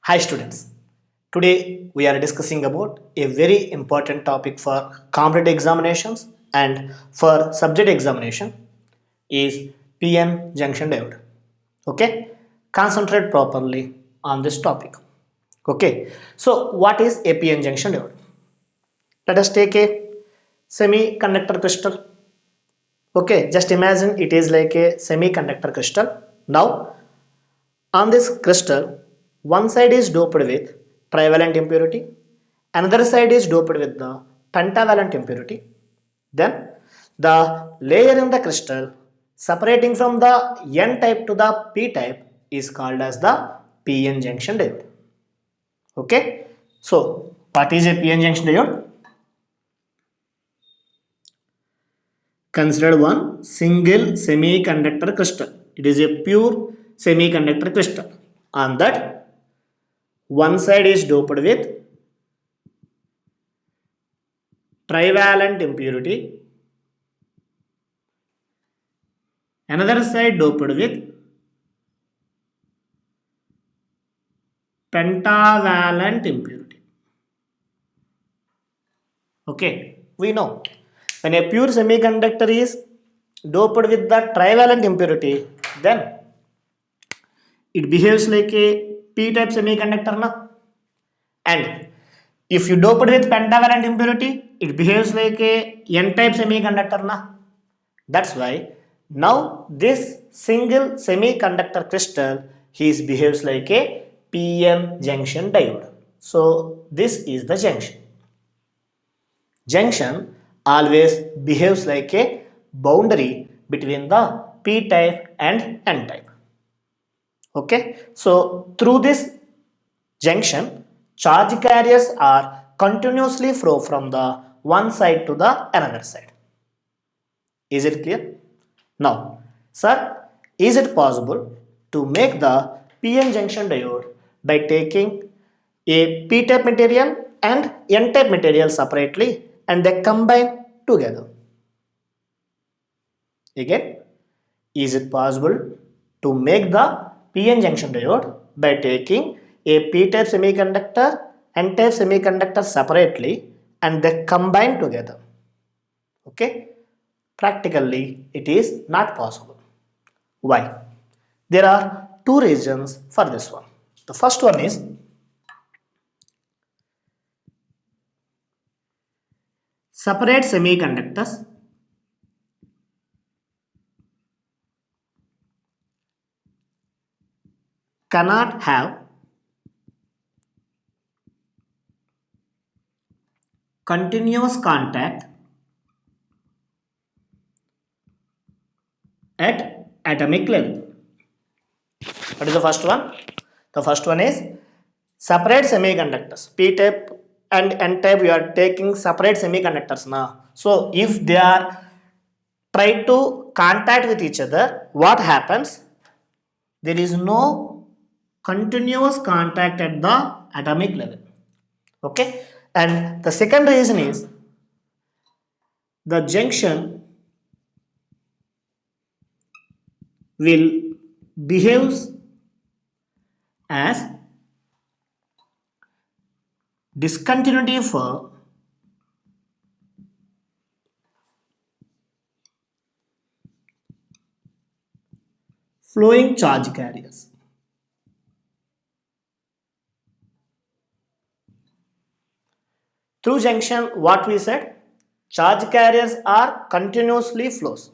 Hi students, today we are discussing about a very important topic for competitive examinations and for subject examination is PN junction diode. Okay, concentrate properly on this topic. Okay, so what is a PN junction diode? Let us take a semiconductor crystal. Okay, just imagine it is like a semiconductor crystal. Now on this crystal, one side is doped with trivalent impurity, another side is doped with the pentavalent impurity. Then the layer in the crystal separating from the N type to the P type is called as the PN junction diode. Okay, so what is a PN junction diode? Consider one single semiconductor crystal. It is a pure semiconductor crystal. On that, one side is doped with trivalent impurity, another side doped with pentavalent impurity. Okay, we know when a pure semiconductor is doped with the trivalent impurity, then it behaves like a p-type semiconductor, na? And if you dope it with pentavalent impurity, it behaves like a n-type semiconductor, na? That's why now this single semiconductor crystal behaves like a PN junction diode. So this is the junction. Junction always behaves like a boundary between the P type and N type. Okay, so through this junction, charge carriers are continuously flow from the one side to the another side. Is it clear? Now, sir, is it possible to make the PN junction diode by taking a P-type material and N-type material separately and they combine together? Again, is it possible to make the PN junction diode by taking a P-type semiconductor, N-type semiconductor separately and they combine together? Okay, practically it is not possible. Why? There are two reasons for this one. The first one is separate semiconductors cannot have continuous contact at atomic level. What is the first one? The first one is separate semiconductors. P type and N type we are taking separate semiconductors now. So if they are try to contact with each other, what happens? There is no continuous contact at the atomic level. Okay, and the second reason is the junction will behaves as discontinuity for flowing charge carriers. Through junction, what we said, charge carriers are continuously flows.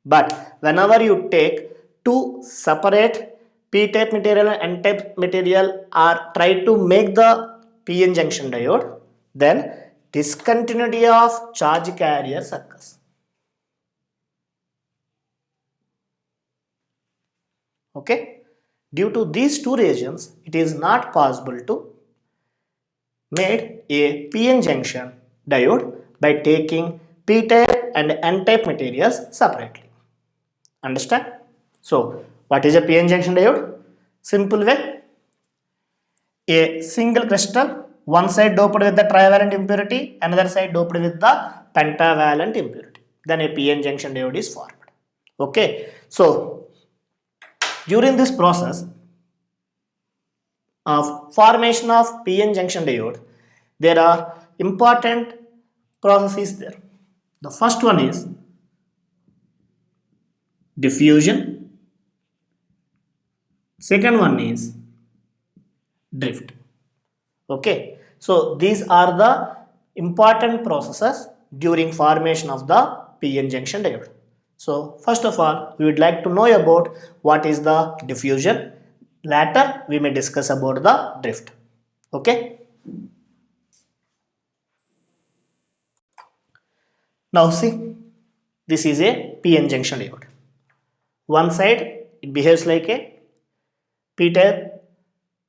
But whenever you take two separate p-type material and n-type material are try to make the PN junction diode, then discontinuity of charge carriers occurs. Okay, due to these two reasons, it is not possible to made a PN junction diode by taking p-type and n-type materials separately. Understand? So, what is a PN junction diode? Simple way. A single crystal, one side doped with the trivalent impurity, another side doped with the pentavalent impurity. Then a PN junction diode is formed. Okay. So, during this process, of formation of PN junction diode, there are important processes there. The first one is diffusion, second one is drift. Okay, so these are the important processes during formation of the PN junction diode. So first of all, we would like to know about what is the diffusion. Later we may discuss about the drift. Okay, now see, this is a PN junction diode. One side it behaves like a p-type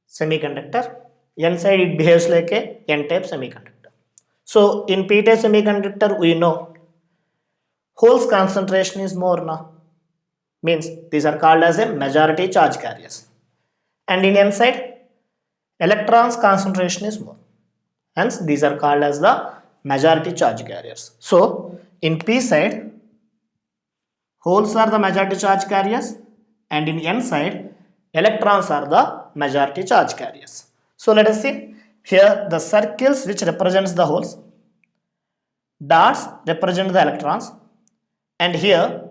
semiconductor, n side it behaves like a n-type semiconductor. So in p-type semiconductor we know holes concentration is more now, means these are called as a majority charge carriers, and in n side electrons concentration is more, hence these are called as the majority charge carriers. So in p side holes are the majority charge carriers, and in n side electrons are the majority charge carriers. So let us see here the circles which represents the holes, dots represent the electrons, and here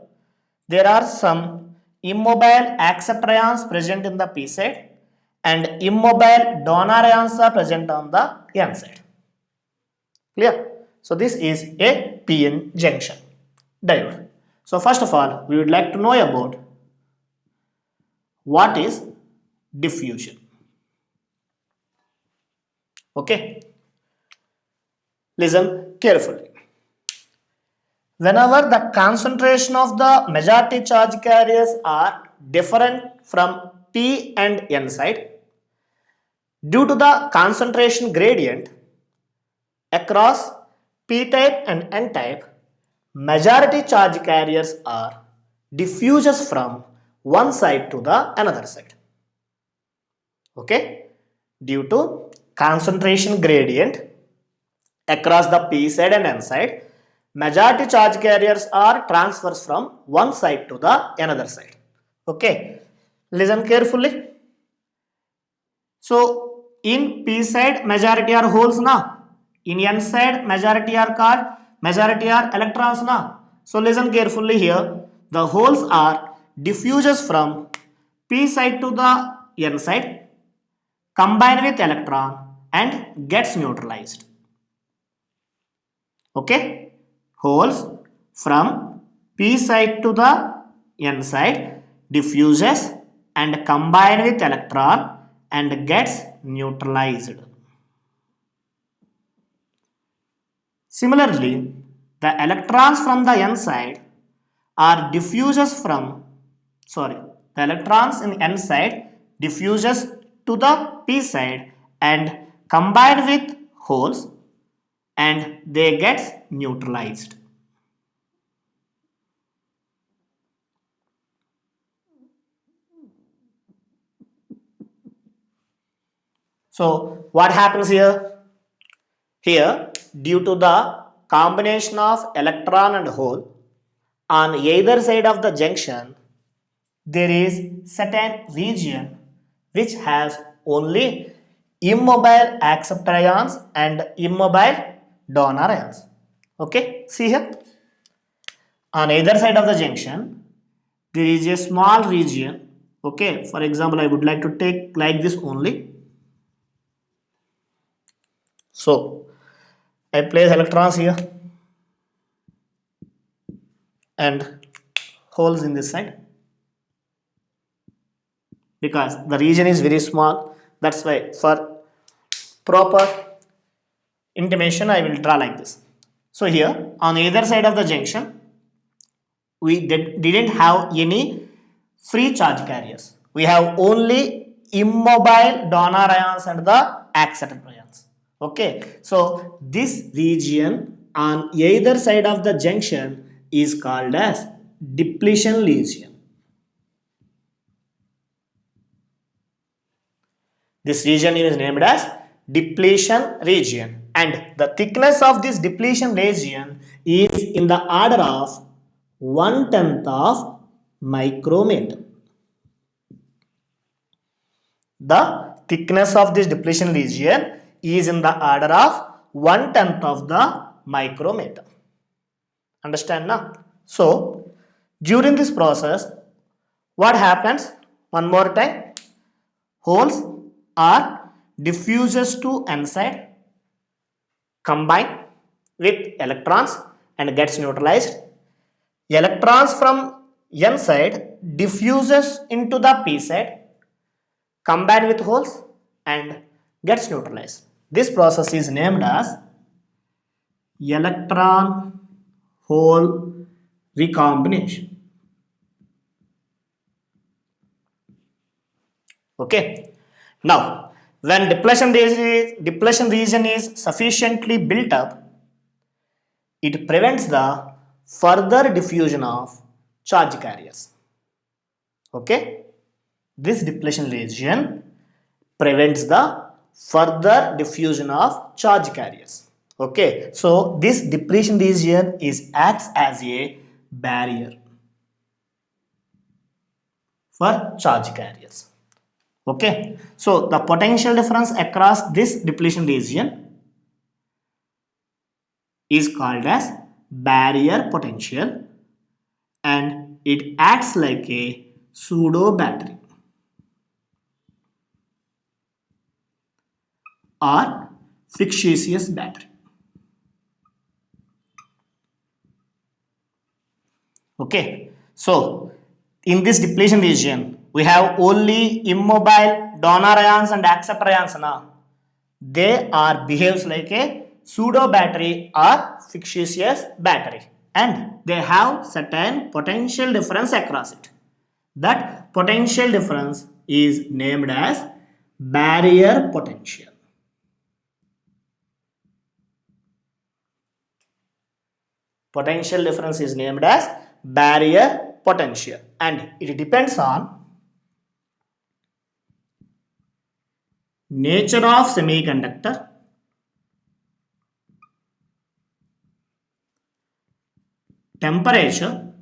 there are some immobile acceptor ions present in the p side and immobile donor ions are present on the n side. Clear? So this is a PN junction diode. So first of all, we would like to know about what is diffusion. Okay, listen carefully. Whenever the concentration of the majority charge carriers are different from p and n side, due to the concentration gradient across p-type and n-type, majority charge carriers are diffuses from one side to the another side. Okay, due to concentration gradient across the p side and n side, majority charge carriers are transfers from one side to the another side. Okay, listen carefully. So in p side majority are holes now, in n side majority are called majority are electrons now. So listen carefully here, the holes are diffuses from p side to the n side, combine with electron and gets neutralized. Okay, holes from p side to the n side diffuses and combine with electron and gets neutralized. Similarly, the electrons from the n side are diffuses from the electrons in n side diffuses to the p side and combine with holes and they get neutralized. So what happens here? Here, due to the combination of electron and hole on either side of the junction, there is certain region which has only immobile acceptor ions and immobile donor ions. Okay, see here, on either side of the junction there is a small region. Okay, for example I would like to take like this only. So I place electrons here and holes in this side, because the region is very small, that's why for proper intimation I will draw like this. So here on either side of the junction we didn't have any free charge carriers, we have only immobile donor ions and the acceptor ions. Okay, so this region on either side of the junction is called as depletion region. This region is named as depletion region, and the thickness of this depletion region is in the order of 1/10 of micrometer. The thickness of this depletion region is in the order of 1/10 of the micrometer. Understand now? So during this process, what happens? One more time. Holes are diffuses to N side, combine with electrons and gets neutralized. Electrons from N side diffuses into the P side, combine with holes and gets neutralized. This process is named as electron hole recombination. Okay. Now, when depletion region is sufficiently built up, it prevents the further diffusion of charge carriers. Okay. This depletion region prevents the further diffusion of charge carriers. Okay. So, this depletion region acts as a barrier for charge carriers. Okay, so the potential difference across this depletion region is called as barrier potential and it acts like a pseudo battery or fictitious battery. Okay, so in this depletion region we have only immobile donor ions and acceptor ions now. They are behaves like a pseudo battery or fictitious battery and they have certain potential difference across it. That potential difference is named as barrier potential. Potential difference is named as barrier potential and it depends on nature of semiconductor, temperature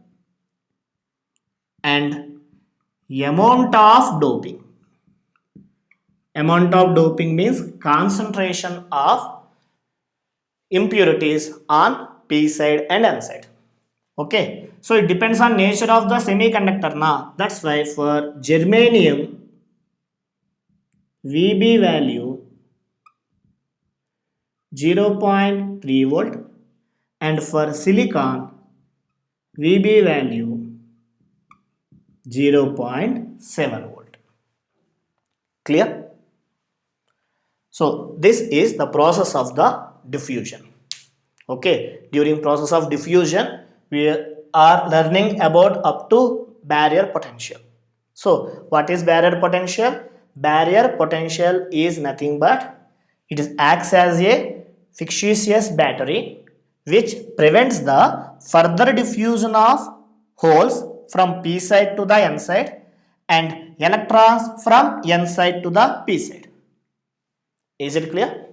and amount of doping. Amount of doping means concentration of impurities on P side and N side. Okay, so it depends on nature of the semiconductor now. That's why for germanium VB value 0.3 volt and for silicon VB value 0.7 volt. Clear? So this is the process of the diffusion. Okay, during process of diffusion we are learning about up to barrier potential. So what is barrier potential? Barrier potential is nothing but it acts as a fictitious battery which prevents the further diffusion of holes from P side to the N side and electrons from N side to the P side. Is it clear?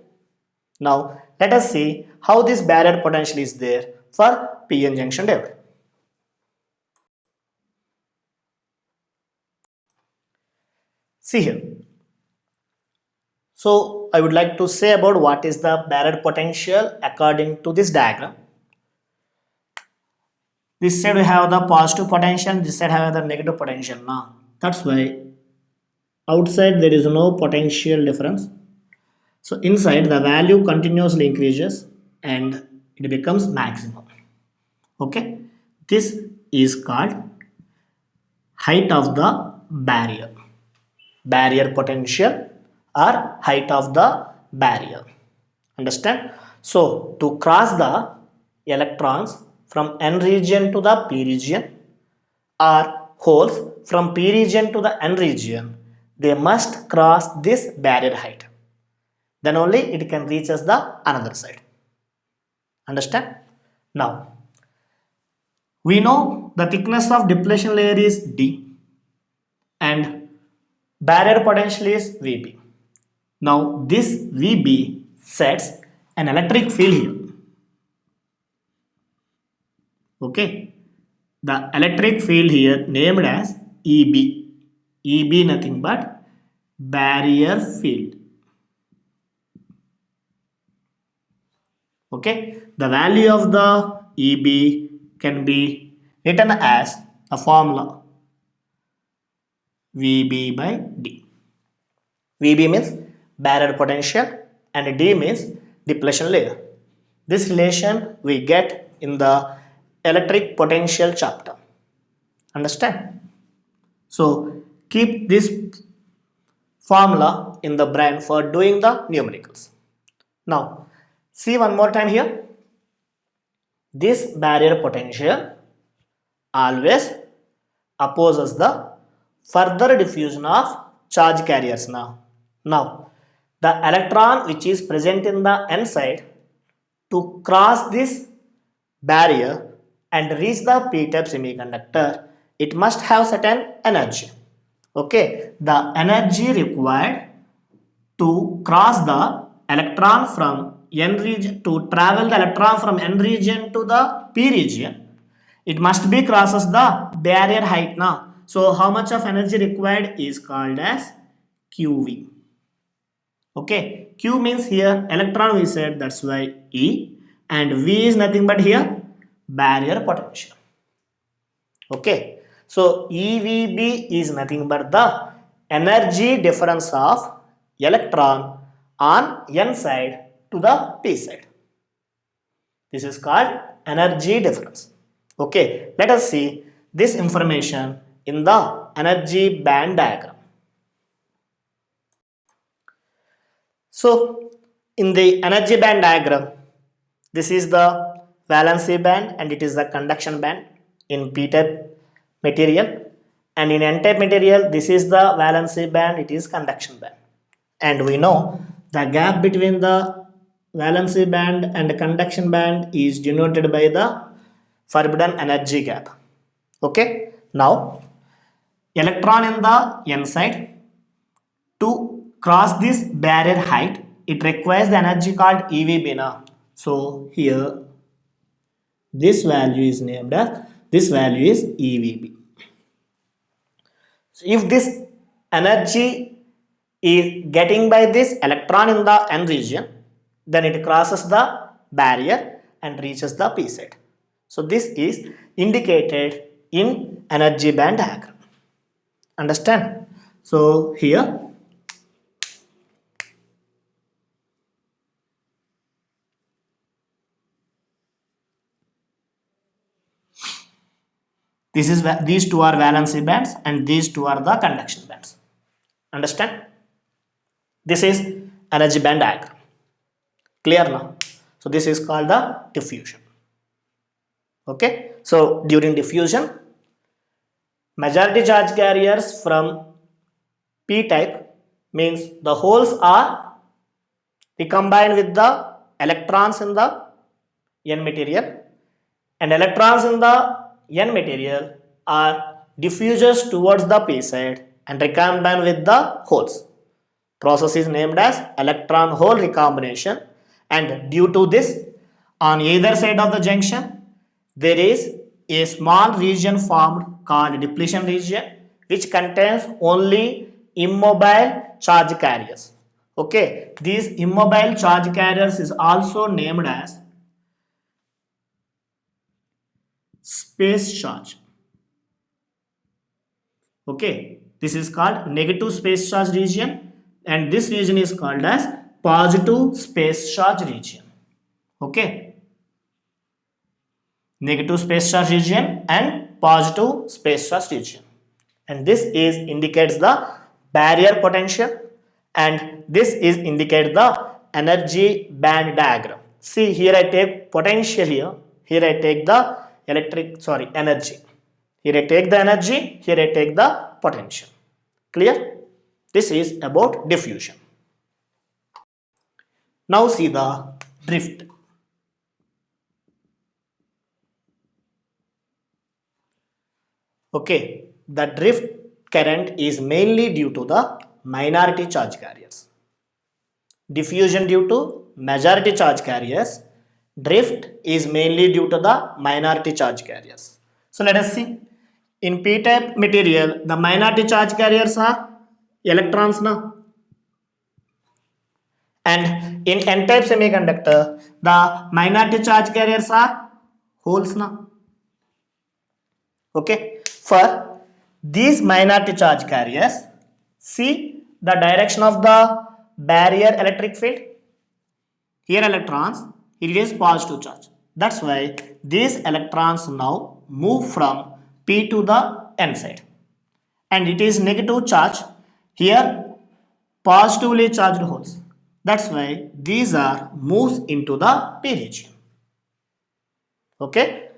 Now let us see how this barrier potential is there for PN junction diode. See here. So I would like to say about what is the barrier potential according to this diagram. This side we have the positive potential, this side have the negative potential. Now that's why outside there is no potential difference. So inside the value continuously increases and it becomes maximum. Okay, this is called height of the barrier potential or height of the barrier. Understand? So to cross the electrons from N region to the P region or holes from P region to the N region, they must cross this barrier height. Then only it can reach us the another side. Understand? Now we know the thickness of depletion layer is D and barrier potential is VB. Now this VB sets an electric field here. Okay, the electric field here named as EB. EB nothing but barrier field. Okay, the value of the EB can be written as a formula VB by D. VB means barrier potential and D means depletion layer. This relation we get in the electric potential chapter. Understand? So keep this formula in the brain for doing the numericals. Now see one more time here. This barrier potential always opposes the further diffusion of charge carriers now. Now, the electron which is present in the n side to cross this barrier and reach the p-type semiconductor, it must have certain energy. Okay, the energy required to cross the electron from n region, to travel the electron from n region to the p region, it must be crosses the barrier height now. So how much of energy required is called as QV. Okay, Q means here electron we said, that's why E, and V is nothing but here barrier potential. Okay, so EVB is nothing but the energy difference of electron on n side to the p side. This is called energy difference. Okay, let us see this information in the energy band diagram. So in the energy band diagram, this is the valency band and it is the conduction band in p-type material, and in n-type material this is the valency band, it is conduction band. And we know the gap between the valency band and conduction band is denoted by the forbidden energy gap. Okay, now electron in the n side, to cross this barrier height it requires the energy called EVB now. So here this value is named as, this value is EVB. So if this energy is getting by this electron in the n region, then it crosses the barrier and reaches the p side. So this is indicated in energy band diagram. Understand? So here this is, these two are valency bands and these two are the conduction bands. Understand? This is energy band diagram. Clear now? So this is called the diffusion. Okay, so during diffusion, majority charge carriers from p type means the holes are recombined with the electrons in the n material, and electrons in the n material are diffused towards the p side and recombine with the holes. Process is named as electron hole recombination, and due to this, on either side of the junction there is a small region formed called depletion region, which contains only immobile charge carriers. Okay, these immobile charge carriers is also named as space charge. Okay, this is called negative space charge region, and this region is called as positive space charge region. Okay, negative space charge region and positive space charge region, and this is indicates the barrier potential, and this is indicate the energy band diagram. See, here I take potential, here I take the energy, here I take the energy, here I take the potential. Clear? This is about diffusion. Now see the drift. Okay, the drift current is mainly due to the minority charge carriers. Diffusion due to majority charge carriers. Drift is mainly due to the minority charge carriers. So let us see. In p-type material, the minority charge carriers are electrons now. And in n-type semiconductor, the minority charge carriers are holes now. Okay, for these minority charge carriers, see the direction of the barrier electric field. Here electrons, it is positive charge. That's why these electrons now move from p to the n side, and it is negative charge. Here positively charged holes. That's why these are moves into the p region. Okay,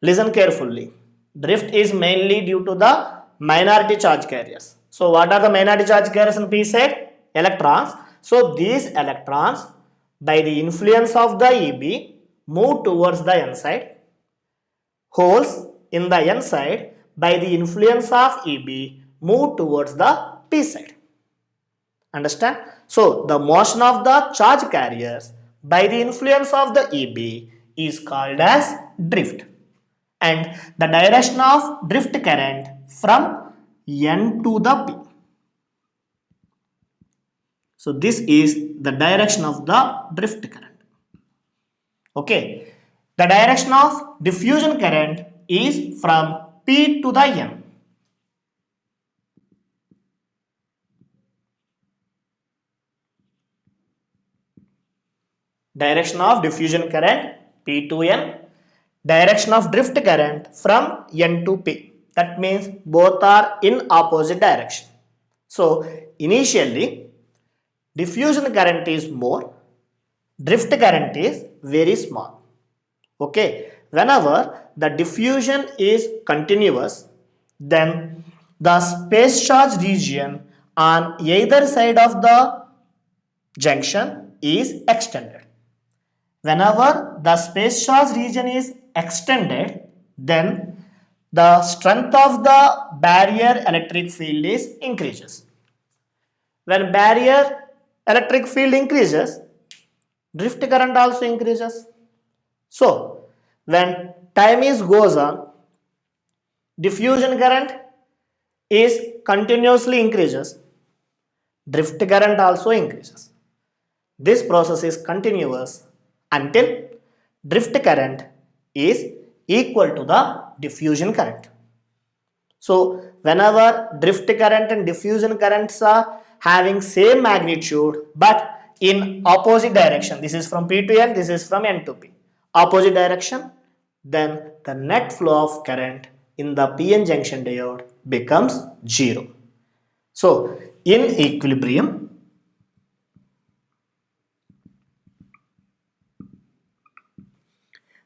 listen carefully. Drift is mainly due to the minority charge carriers. So what are the minority charge carriers in p side? Electrons. So these electrons, by the influence of the EB, move towards the n side. Holes in the n side, by the influence of EB, move towards the p side. Understand? So the motion of the charge carriers by the influence of the EB is called as drift, and the direction of drift current from N to the P. So this is the direction of the drift current. Okay, the direction of diffusion current is from P to the N. Direction of diffusion current P to N, direction of drift current from N to P. That means both are in opposite direction. So initially diffusion current is more, drift current is very small. Okay, whenever the diffusion is continuous, then the space charge region on either side of the junction is extended. Whenever the space charge region is extended, then the strength of the barrier electric field is increases. When barrier electric field increases, drift current also increases. So when time is goes on, diffusion current is continuously increases, drift current also increases. This process is continuous until drift current is equal to the diffusion current. So whenever drift current and diffusion currents are having same magnitude but in opposite direction, this is from P to N, this is from N to P, opposite direction, then the net flow of current in the PN junction diode becomes 0. So in equilibrium,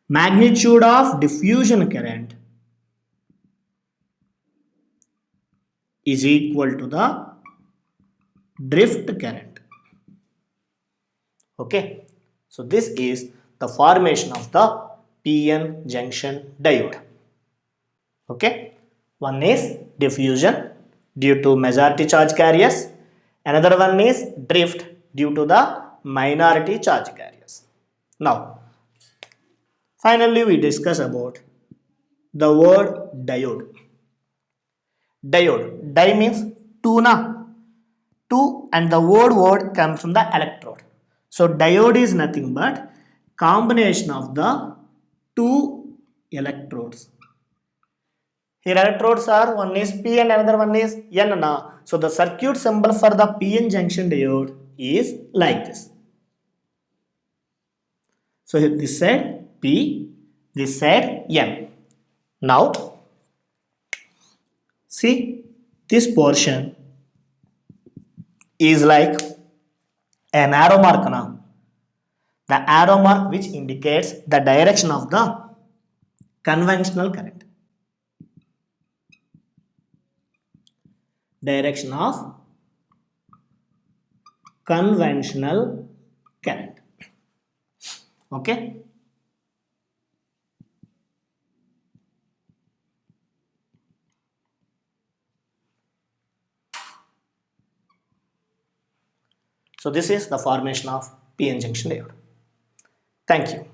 magnitude of diffusion current is equal to the drift current. Okay, so this is the formation of the PN junction diode. Okay, one is diffusion due to majority charge carriers, another one is drift due to the minority charge carriers. Now finally we discuss about the word diode. Diode, di means two na, two, and the word comes from the electrode. So diode is nothing but combination of the two electrodes. Here electrodes are, one is P and another one is N na. So the circuit symbol for the PN junction diode is like this. So here this side P, this side N. Now see, this portion is like an arrow mark now. The arrow mark which indicates the direction of the conventional current. Direction of conventional current. Okay. So this is the formation of PN junction diode. Thank you.